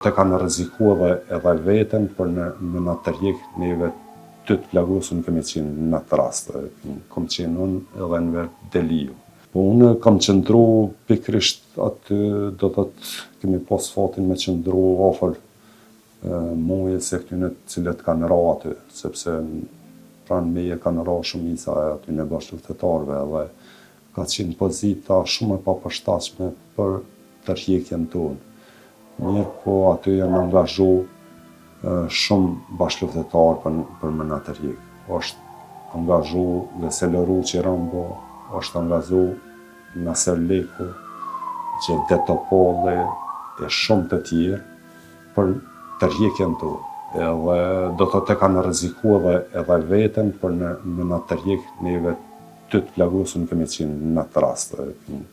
Të kanë rreziku edhe veten, për në na tërheq neve ty të plagosur kemi qenë në atë rast. Kom qenë unë edhe Enver Deliju. Po unë kam qëndru pikërisht aty, do thotë kemi pas fatin me qëndru afër mujes se këtyne cilët kanë ra aty, sepse pranë meje kanë ra shumica e atyne bashkëluftëtarëve edhe ka qenë pozita shumë e papërshtatshme për tërheqjen tonë. Mirë po aty janë angazhu shumë bashkëluftëtarë për me na tërheq. Është angazhu Veselë Ruçi Rambo, është angazhu Naser Leku, Xhevdet Topolli e shumë të tjerë për tërheqjen tonë. Edhe do thotë e kanë rreziku edhe veten për me na tërheq neve ty të plagosur kemi qenë në atë rast.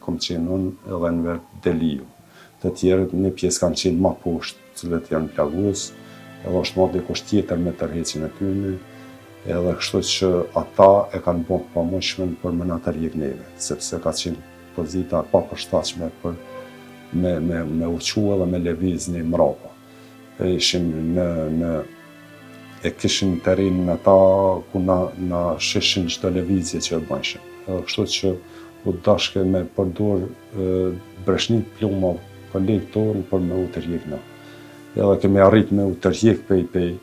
Kom qenë unë edhe Enver Deliju. Të tjerët një pjesë kanë qenë ma poshtë, cilët janë plagos, edhe është marrë dikush tjetër me tërheqjen e tyre, edhe kështu që ata e kanë bërë pamundshme për me na tërheq neve, sepse ka qenë pozita e papërshtatshme për me uçu edhe me lëviz një mrapa. E kishin terrenin ata ku na shishin çdo lëvizje që e bëjshin. Edhe kështu që u dashke me përdor breshnit plumave kolegë tonë për me u tërheq na. Edhe kemi arrit me u tërheq pej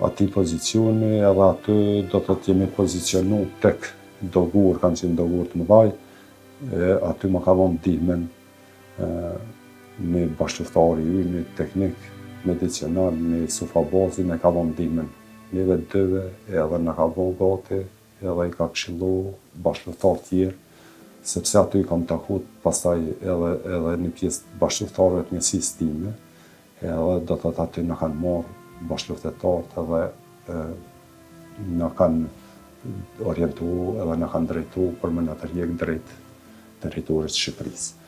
atij pozicioni, edhe aty do thotë jemi pozicionu tek dogur, kanë qenë dogur të mëdhaj, aty më ka dhënë ndihmën me bashkëluftari ynë, me teknik medicinal, me Sufabazi, me ka dhënë ndihmën neve dyve, edhe na ka dhënë gati, edhe i ka këshillu bashkëlufttarë tjerë, sepse aty i kam taku pastaj edhe një pjesë bashkëlufttarëve të njësisë time, edhe do thotë aty na kanë marrë bashkëluftëtarët edhe na kanë orientu edhe na kanë drejtu për me na tërheq drejt territorit të Shqipërisë.